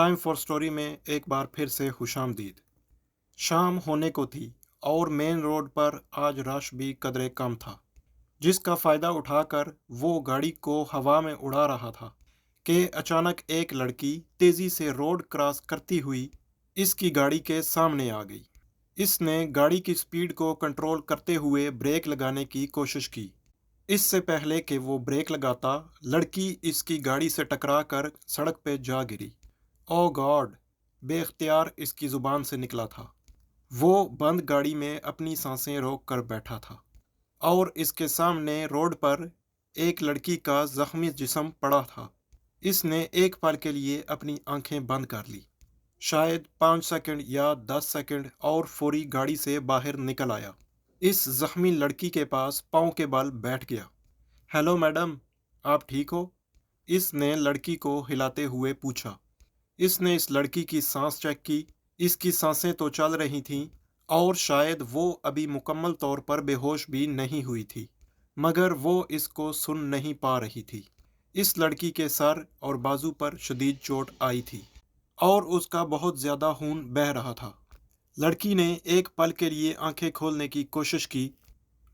Time for story میں ایک بار پھر سے خوش آمدید۔ شام ہونے کو تھی اور مین روڈ پر آج رش بھی قدرے کم تھا، جس کا فائدہ اٹھا کر وہ گاڑی کو ہوا میں اڑا رہا تھا کہ اچانک ایک لڑکی تیزی سے روڈ کراس کرتی ہوئی اس کی گاڑی کے سامنے آ گئی۔ اس نے گاڑی کی سپیڈ کو کنٹرول کرتے ہوئے بریک لگانے کی کوشش کی۔ اس سے پہلے کہ وہ بریک لگاتا، لڑکی اس کی گاڑی سے ٹکرا کر سڑک پہ جا گری۔ او گاڈ! بے اختیار اس کی زبان سے نکلا تھا۔ وہ بند گاڑی میں اپنی سانسیں روک کر بیٹھا تھا اور اس کے سامنے روڈ پر ایک لڑکی کا زخمی جسم پڑا تھا۔ اس نے ایک پل کے لیے اپنی آنکھیں بند کر لی، شاید 5 سیکنڈ یا 10 سیکنڈ، اور فوری گاڑی سے باہر نکل آیا۔ اس زخمی لڑکی کے پاس پاؤں کے بل بیٹھ گیا۔ ہیلو میڈم، آپ ٹھیک ہو؟ اس نے لڑکی کو ہلاتے ہوئے پوچھا۔ اس نے اس لڑکی کی سانس چیک کی۔ اس کی سانسیں تو چل رہی تھیں اور شاید وہ ابھی مکمل طور پر بے ہوش بھی نہیں ہوئی تھی، مگر وہ اس کو سن نہیں پا رہی تھی۔ اس لڑکی کے سر اور بازو پر شدید چوٹ آئی تھی اور اس کا بہت زیادہ خون بہہ رہا تھا۔ لڑکی نے ایک پل کے لیے آنکھیں کھولنے کی کوشش کی،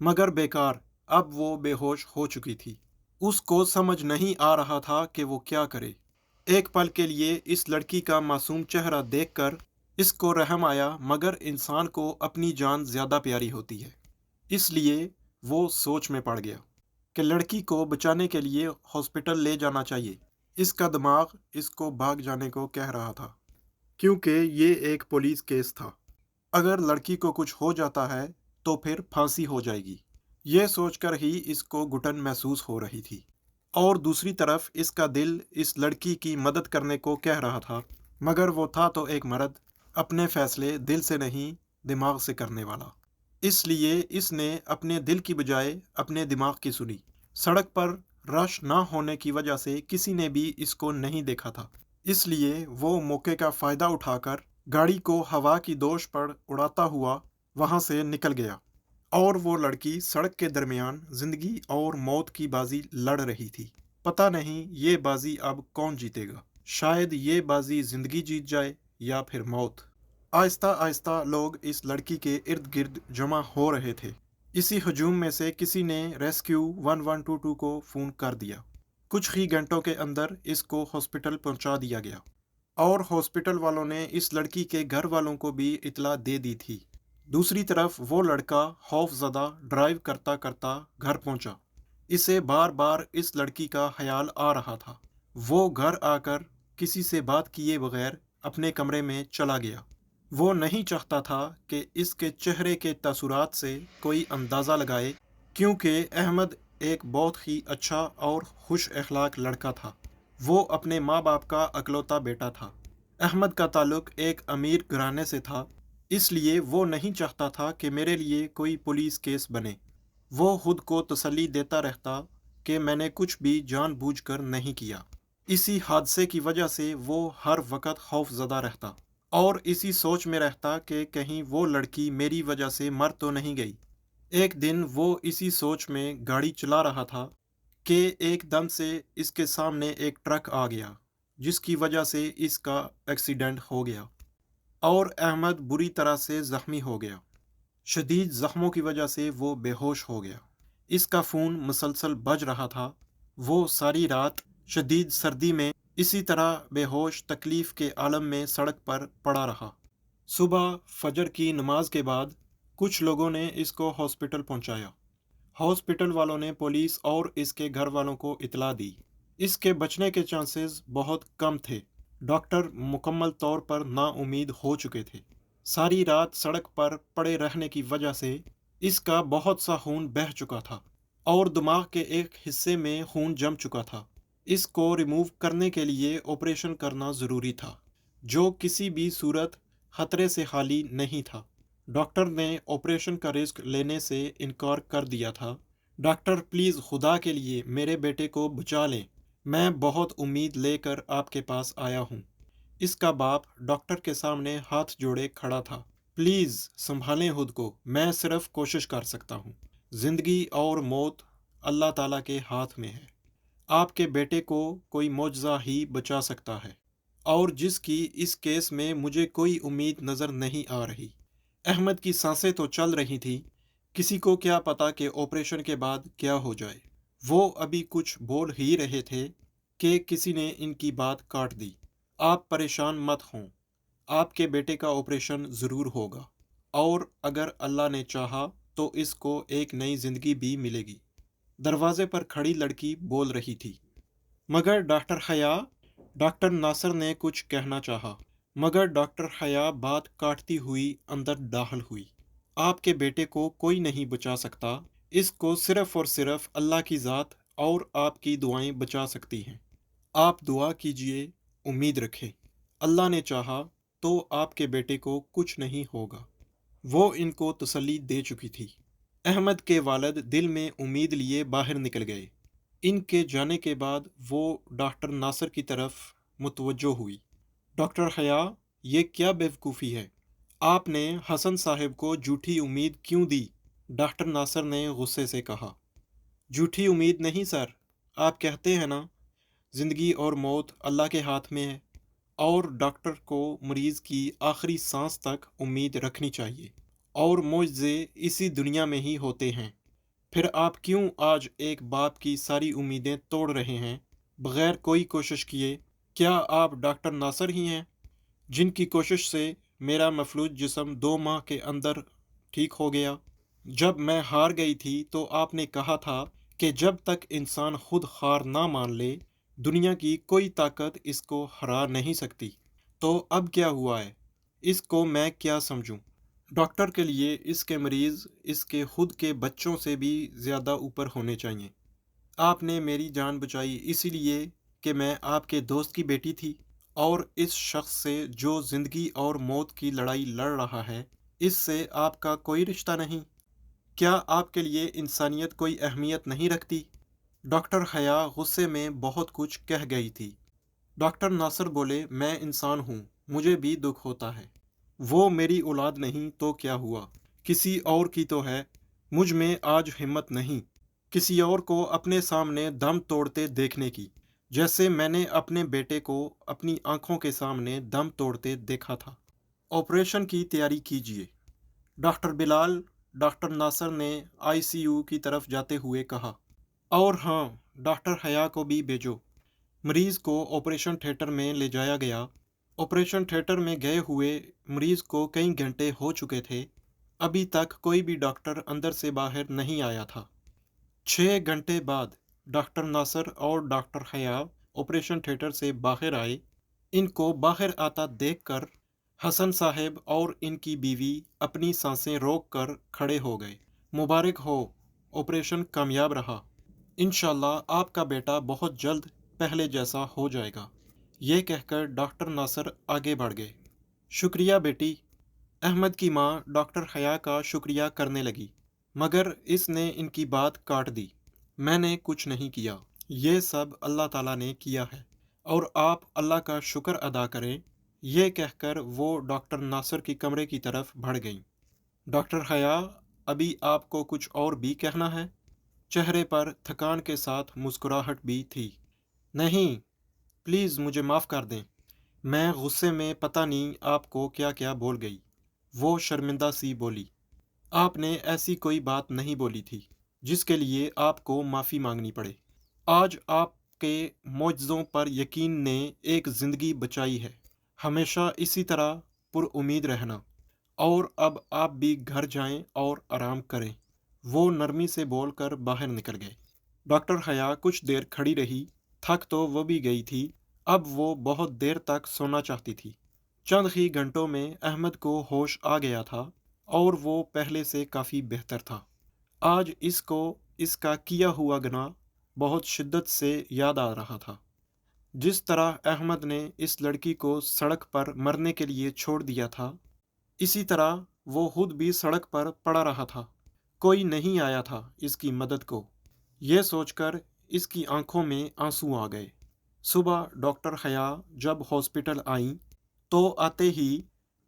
مگر بیکار، اب وہ بے ہوش ہو چکی تھی۔ اس کو سمجھ نہیں آ رہا تھا کہ وہ کیا کرے۔ ایک پل کے لیے اس لڑکی کا معصوم چہرہ دیکھ کر اس کو رحم آیا، مگر انسان کو اپنی جان زیادہ پیاری ہوتی ہے، اس لیے وہ سوچ میں پڑ گیا کہ لڑکی کو بچانے کے لیے ہاسپٹل لے جانا چاہیے۔ اس کا دماغ اس کو بھاگ جانے کو کہہ رہا تھا، کیونکہ یہ ایک پولیس کیس تھا۔ اگر لڑکی کو کچھ ہو جاتا ہے تو پھر پھانسی ہو جائے گی، یہ سوچ کر ہی اس کو گھٹن محسوس ہو رہی تھی۔ اور دوسری طرف اس کا دل اس لڑکی کی مدد کرنے کو کہہ رہا تھا، مگر وہ تھا تو ایک مرد، اپنے فیصلے دل سے نہیں دماغ سے کرنے والا۔ اس لیے اس نے اپنے دل کی بجائے اپنے دماغ کی سنی۔ سڑک پر رش نہ ہونے کی وجہ سے کسی نے بھی اس کو نہیں دیکھا تھا، اس لیے وہ موقع کا فائدہ اٹھا کر گاڑی کو ہوا کی دوش پر اڑاتا ہوا وہاں سے نکل گیا۔ اور وہ لڑکی سڑک کے درمیان زندگی اور موت کی بازی لڑ رہی تھی۔ پتہ نہیں یہ بازی اب کون جیتے گا، شاید یہ بازی زندگی جیت جائے یا پھر موت۔ آہستہ آہستہ لوگ اس لڑکی کے ارد گرد جمع ہو رہے تھے۔ اسی ہجوم میں سے کسی نے ریسکیو 1122 کو فون کر دیا۔ کچھ ہی گھنٹوں کے اندر اس کو ہاسپٹل پہنچا دیا گیا اور ہاسپٹل والوں نے اس لڑکی کے گھر والوں کو بھی اطلاع دے دی تھی۔ دوسری طرف وہ لڑکا خوف زدہ ڈرائیو کرتا کرتا گھر پہنچا۔ اسے بار بار اس لڑکی کا خیال آ رہا تھا۔ وہ گھر آ کر کسی سے بات کیے بغیر اپنے کمرے میں چلا گیا۔ وہ نہیں چاہتا تھا کہ اس کے چہرے کے تاثرات سے کوئی اندازہ لگائے، کیونکہ احمد ایک بہت ہی اچھا اور خوش اخلاق لڑکا تھا۔ وہ اپنے ماں باپ کا اکلوتا بیٹا تھا۔ احمد کا تعلق ایک امیر گھرانے سے تھا، اس لیے وہ نہیں چاہتا تھا کہ میرے لیے کوئی پولیس کیس بنے۔ وہ خود کو تسلی دیتا رہتا کہ میں نے کچھ بھی جان بوجھ کر نہیں کیا۔ اسی حادثے کی وجہ سے وہ ہر وقت خوف زدہ رہتا اور اسی سوچ میں رہتا کہ کہیں وہ لڑکی میری وجہ سے مر تو نہیں گئی۔ ایک دن وہ اسی سوچ میں گاڑی چلا رہا تھا کہ ایک دم سے اس کے سامنے ایک ٹرک آ گیا، جس کی وجہ سے اس کا ایکسیڈنٹ ہو گیا اور احمد بری طرح سے زخمی ہو گیا۔ شدید زخموں کی وجہ سے وہ بے ہوش ہو گیا۔ اس کا خون مسلسل بج رہا تھا۔ وہ ساری رات شدید سردی میں اسی طرح بے ہوش تکلیف کے عالم میں سڑک پر پڑا رہا۔ صبح فجر کی نماز کے بعد کچھ لوگوں نے اس کو ہاسپٹل پہنچایا۔ ہاسپٹل والوں نے پولیس اور اس کے گھر والوں کو اطلاع دی۔ اس کے بچنے کے چانسز بہت کم تھے۔ ڈاکٹر مکمل طور پر نا امید ہو چکے تھے۔ ساری رات سڑک پر پڑے رہنے کی وجہ سے اس کا بہت سا خون بہہ چکا تھا اور دماغ کے ایک حصے میں خون جم چکا تھا۔ اس کو ریموو کرنے کے لیے آپریشن کرنا ضروری تھا، جو کسی بھی صورت خطرے سے خالی نہیں تھا۔ ڈاکٹر نے آپریشن کا رسک لینے سے انکار کر دیا تھا۔ ڈاکٹر پلیز خدا کے لیے میرے بیٹے کو بچا لیں، میں بہت امید لے کر آپ کے پاس آیا ہوں۔ اس کا باپ ڈاکٹر کے سامنے ہاتھ جوڑے کھڑا تھا۔ پلیز سنبھالیں خود کو، میں صرف کوشش کر سکتا ہوں۔ زندگی اور موت اللہ تعالیٰ کے ہاتھ میں ہے۔ آپ کے بیٹے کو کوئی معجزہ ہی بچا سکتا ہے۔ اور جس کی اس کیس میں مجھے کوئی امید نظر نہیں آ رہی۔ احمد کی سانسیں تو چل رہی تھیں، کسی کو کیا پتا کہ آپریشن کے بعد کیا ہو جائے۔ وہ ابھی کچھ بول ہی رہے تھے کہ کسی نے ان کی بات کاٹ دی۔ آپ پریشان مت ہوں، آپ کے بیٹے کا آپریشن ضرور ہوگا، اور اگر اللہ نے چاہا تو اس کو ایک نئی زندگی بھی ملے گی۔ دروازے پر کھڑی لڑکی بول رہی تھی۔ مگر ڈاکٹر حیا، ڈاکٹر ناصر نے کچھ کہنا چاہا، مگر ڈاکٹر حیا بات کاٹتی ہوئی اندر داخل ہوئی۔ آپ کے بیٹے کو کوئی نہیں بچا سکتا، اس کو صرف اور صرف اللہ کی ذات اور آپ کی دعائیں بچا سکتی ہیں۔ آپ دعا کیجئے، امید رکھیں، اللہ نے چاہا تو آپ کے بیٹے کو کچھ نہیں ہوگا۔ وہ ان کو تسلی دے چکی تھی۔ احمد کے والد دل میں امید لیے باہر نکل گئے۔ ان کے جانے کے بعد وہ ڈاکٹر ناصر کی طرف متوجہ ہوئی۔ ڈاکٹر حیا، یہ کیا بیوقوفی ہے؟ آپ نے حسن صاحب کو جھوٹی امید کیوں دی؟ ڈاکٹر ناصر نے غصے سے کہا۔ جھوٹی امید نہیں سر، آپ کہتے ہیں نا زندگی اور موت اللہ کے ہاتھ میں ہے، اور ڈاکٹر کو مریض کی آخری سانس تک امید رکھنی چاہیے، اور معجزے اسی دنیا میں ہی ہوتے ہیں۔ پھر آپ کیوں آج ایک باپ کی ساری امیدیں توڑ رہے ہیں بغیر کوئی کوشش کیے؟ کیا آپ ڈاکٹر ناصر ہی ہیں جن کی کوشش سے میرا مفلوج جسم 2 ماہ کے اندر ٹھیک ہو گیا؟ جب میں ہار گئی تھی تو آپ نے کہا تھا کہ جب تک انسان خود ہار نہ مان لے، دنیا کی کوئی طاقت اس کو ہرا نہیں سکتی۔ تو اب کیا ہوا ہے؟ اس کو میں کیا سمجھوں؟ ڈاکٹر کے لیے اس کے مریض اس کے خود کے بچوں سے بھی زیادہ اوپر ہونے چاہیے۔ آپ نے میری جان بچائی اسی لیے کہ میں آپ کے دوست کی بیٹی تھی، اور اس شخص سے جو زندگی اور موت کی لڑائی لڑ رہا ہے، اس سے آپ کا کوئی رشتہ نہیں۔ کیا آپ کے لیے انسانیت کوئی اہمیت نہیں رکھتی؟ ڈاکٹر حیا غصے میں بہت کچھ کہہ گئی تھی۔ ڈاکٹر ناصر بولے، میں انسان ہوں، مجھے بھی دکھ ہوتا ہے۔ وہ میری اولاد نہیں تو کیا ہوا، کسی اور کی تو ہے۔ مجھ میں آج ہمت نہیں کسی اور کو اپنے سامنے دم توڑتے دیکھنے کی، جیسے میں نے اپنے بیٹے کو اپنی آنکھوں کے سامنے دم توڑتے دیکھا تھا۔ آپریشن کی تیاری کیجیے ڈاکٹر بلال، ڈاکٹر ناصر نے ICU کی طرف جاتے ہوئے کہا۔ اور ہاں، ڈاکٹر حیا کو بھی بھیجو۔ مریض کو آپریشن تھیٹر میں لے جایا گیا۔ آپریشن تھیٹر میں گئے ہوئے مریض کو کئی گھنٹے ہو چکے تھے، ابھی تک کوئی بھی ڈاکٹر اندر سے باہر نہیں آیا تھا۔ 6 گھنٹے بعد ڈاکٹر ناصر اور ڈاکٹر حیا آپریشن تھیٹر سے باہر آئے۔ ان کو باہر آتا دیکھ کر حسن صاحب اور ان کی بیوی اپنی سانسیں روک کر کھڑے ہو گئے۔ مبارک ہو، آپریشن کامیاب رہا۔ انشاءاللہ آپ کا بیٹا بہت جلد پہلے جیسا ہو جائے گا۔ یہ کہہ کر ڈاکٹر ناصر آگے بڑھ گئے۔ شکریہ بیٹی۔ احمد کی ماں ڈاکٹر حیا کا شکریہ کرنے لگی، مگر اس نے ان کی بات کاٹ دی۔ میں نے کچھ نہیں کیا، یہ سب اللہ تعالیٰ نے کیا ہے، اور آپ اللہ کا شکر ادا کریں۔ یہ کہہ کر وہ ڈاکٹر ناصر کی کمرے کی طرف بڑھ گئیں۔ ڈاکٹر حیا، ابھی آپ کو کچھ اور بھی کہنا ہے؟ چہرے پر تھکان کے ساتھ مسکراہٹ بھی تھی۔ نہیں، پلیز مجھے معاف کر دیں، میں غصے میں پتہ نہیں آپ کو کیا کیا بول گئی۔ وہ شرمندہ سی بولی۔ آپ نے ایسی کوئی بات نہیں بولی تھی جس کے لیے آپ کو معافی مانگنی پڑے۔ آج آپ کے معجزوں پر یقین نے ایک زندگی بچائی ہے۔ ہمیشہ اسی طرح پر امید رہنا، اور اب آپ بھی گھر جائیں اور آرام کریں۔ وہ نرمی سے بول کر باہر نکل گئے۔ ڈاکٹر حیا کچھ دیر کھڑی رہی، تھک تو وہ بھی گئی تھی، اب وہ بہت دیر تک سونا چاہتی تھی۔ چند ہی گھنٹوں میں احمد کو ہوش آ گیا تھا، اور وہ پہلے سے کافی بہتر تھا۔ آج اس کو اس کا کیا ہوا گناہ بہت شدت سے یاد آ رہا تھا۔ جس طرح احمد نے اس لڑکی کو سڑک پر مرنے کے لیے چھوڑ دیا تھا، اسی طرح وہ خود بھی سڑک پر پڑا رہا تھا۔ کوئی نہیں آیا تھا اس کی مدد کو۔ یہ سوچ کر اس کی آنکھوں میں آنسو آ گئے۔ صبح ڈاکٹر حیا جب ہاسپٹل آئیں تو آتے ہی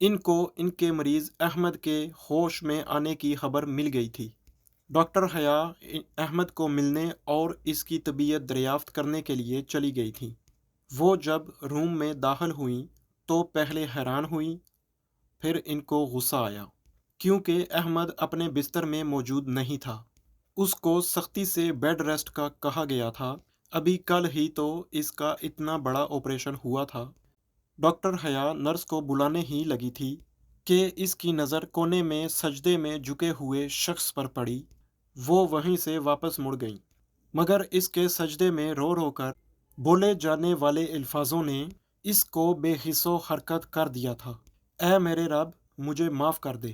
ان کو ان کے مریض احمد کے ہوش میں آنے کی خبر مل گئی تھی۔ ڈاکٹر حیا احمد کو ملنے اور اس کی طبیعت دریافت کرنے کے لیے چلی گئی تھیں۔ وہ جب روم میں داخل ہوئیں تو پہلے حیران ہوئیں، پھر ان کو غصہ آیا کیونکہ احمد اپنے بستر میں موجود نہیں تھا۔ اس کو سختی سے بیڈ ریسٹ کا کہا گیا تھا، ابھی کل ہی تو اس کا اتنا بڑا آپریشن ہوا تھا۔ ڈاکٹر حیا نرس کو بلانے ہی لگی تھی کہ اس کی نظر کونے میں سجدے میں جھکے ہوئے شخص پر پڑی۔ وہ وہیں سے واپس مڑ گئیں، مگر اس کے سجدے میں رو رو کر بولے جانے والے الفاظوں نے اس کو بے حس و حرکت کر دیا تھا۔ اے میرے رب، مجھے معاف کر دے،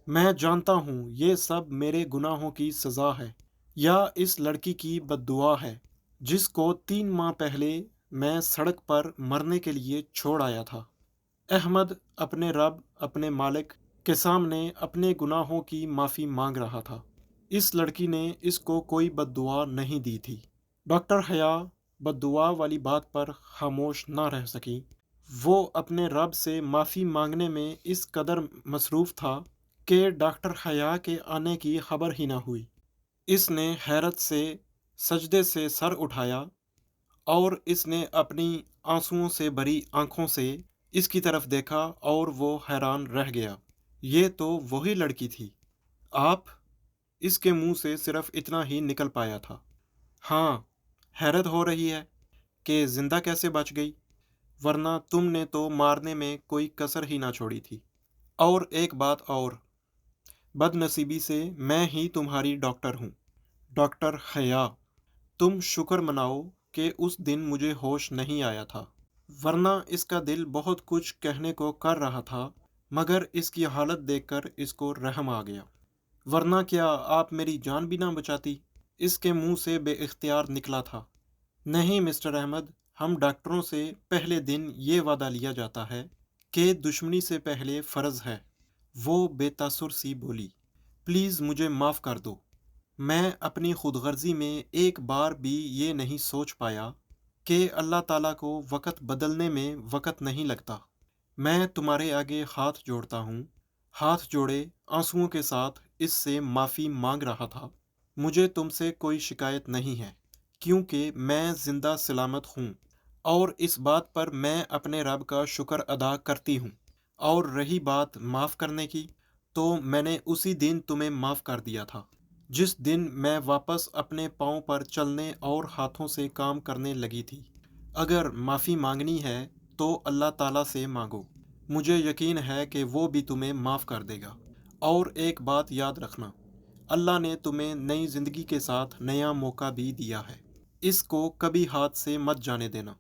میں جانتا ہوں یہ سب میرے گناہوں کی سزا ہے یا اس لڑکی کی بد دعا ہے جس کو 3 ماہ پہلے میں سڑک پر مرنے کے لیے چھوڑ آیا تھا۔ احمد اپنے رب، اپنے مالک کے سامنے اپنے گناہوں کی معافی مانگ رہا تھا۔ اس لڑکی نے اس کو کوئی بد دعا نہیں دی تھی۔ ڈاکٹر حیا بد دعا والی بات پر خاموش نہ رہ سکی۔ وہ اپنے رب سے معافی مانگنے میں اس قدر مصروف تھا کہ ڈاکٹر حیا کے آنے کی خبر ہی نہ ہوئی۔ اس نے حیرت سے سجدے سے سر اٹھایا اور اس نے اپنی آنسوؤں سے بھری آنکھوں سے اس کی طرف دیکھا اور وہ حیران رہ گیا۔ یہ تو وہی لڑکی تھی۔ آپ؟ اس کے منہ سے صرف اتنا ہی نکل پایا تھا۔ ہاں، حیرت ہو رہی ہے کہ زندہ کیسے بچ گئی، ورنہ تم نے تو مارنے میں کوئی کسر ہی نہ چھوڑی تھی۔ اور ایک بات اور، بد نصیبی سے میں ہی تمہاری ڈاکٹر ہوں۔ ڈاکٹر حیا، تم شکر مناؤ کہ اس دن مجھے ہوش نہیں آیا تھا، ورنہ اس کا دل بہت کچھ کہنے کو کر رہا تھا، مگر اس کی حالت دیکھ کر اس کو رحم آ گیا۔ ورنہ کیا آپ میری جان بھی نہ بچاتی؟ اس کے منہ سے بے اختیار نکلا تھا۔ نہیں مسٹر احمد، ہم ڈاکٹروں سے پہلے دن یہ وعدہ لیا جاتا ہے کہ دشمنی سے پہلے فرض ہے۔ وہ بے تاثر سی بولی، پلیز مجھے معاف کر دو۔ میں اپنی خود غرضی میں ایک بار بھی یہ نہیں سوچ پایا کہ اللہ تعالیٰ کو وقت بدلنے میں وقت نہیں لگتا۔ میں تمہارے آگے ہاتھ جوڑتا ہوں۔ ہاتھ جوڑے آنسوؤں کے ساتھ اس سے معافی مانگ رہا تھا۔ مجھے تم سے کوئی شکایت نہیں ہے کیونکہ میں زندہ سلامت ہوں، اور اس بات پر میں اپنے رب کا شکر ادا کرتی ہوں۔ اور رہی بات معاف کرنے کی، تو میں نے اسی دن تمہیں معاف کر دیا تھا جس دن میں واپس اپنے پاؤں پر چلنے اور ہاتھوں سے کام کرنے لگی تھی۔ اگر معافی مانگنی ہے تو اللہ تعالیٰ سے مانگو، مجھے یقین ہے کہ وہ بھی تمہیں معاف کر دے گا۔ اور ایک بات یاد رکھنا، اللہ نے تمہیں نئی زندگی کے ساتھ نیا موقع بھی دیا ہے۔ اس کو کبھی ہاتھ سے مت جانے دینا،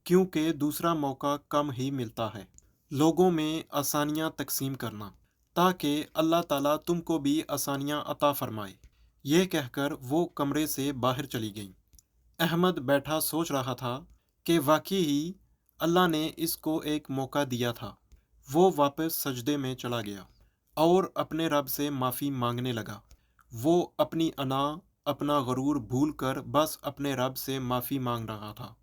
کیونکہ دوسرا موقع کم ہی ملتا ہے۔ لوگوں میں آسانیاں تقسیم کرنا تاکہ اللہ تعالیٰ تم کو بھی آسانیاں عطا فرمائے۔ یہ کہہ کر وہ کمرے سے باہر چلی گئیں۔ احمد بیٹھا سوچ رہا تھا کہ واقعی ہی اللہ نے اس کو ایک موقع دیا تھا۔ وہ واپس سجدے میں چلا گیا اور اپنے رب سے معافی مانگنے لگا۔ وہ اپنی انا، اپنا غرور بھول کر بس اپنے رب سے معافی مانگ رہا تھا۔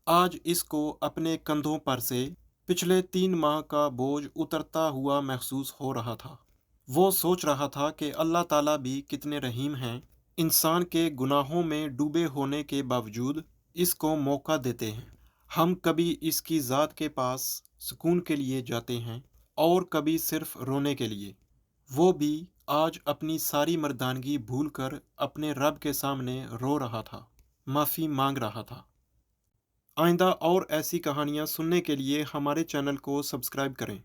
آج اس کو اپنے کندھوں پر سے پچھلے 3 ماہ کا بوجھ اترتا ہوا محسوس ہو رہا تھا۔ وہ سوچ رہا تھا کہ اللہ تعالیٰ بھی کتنے رحیم ہیں، انسان کے گناہوں میں ڈوبے ہونے کے باوجود اس کو موقع دیتے ہیں۔ ہم کبھی اس کی ذات کے پاس سکون کے لیے جاتے ہیں اور کبھی صرف رونے کے لیے۔ وہ بھی آج اپنی ساری مردانگی بھول کر اپنے رب کے سامنے رو رہا تھا، معافی مانگ رہا تھا۔ آئندہ اور ایسی کہانیاں سننے کے لیے ہمارے چینل کو سبسکرائب کریں۔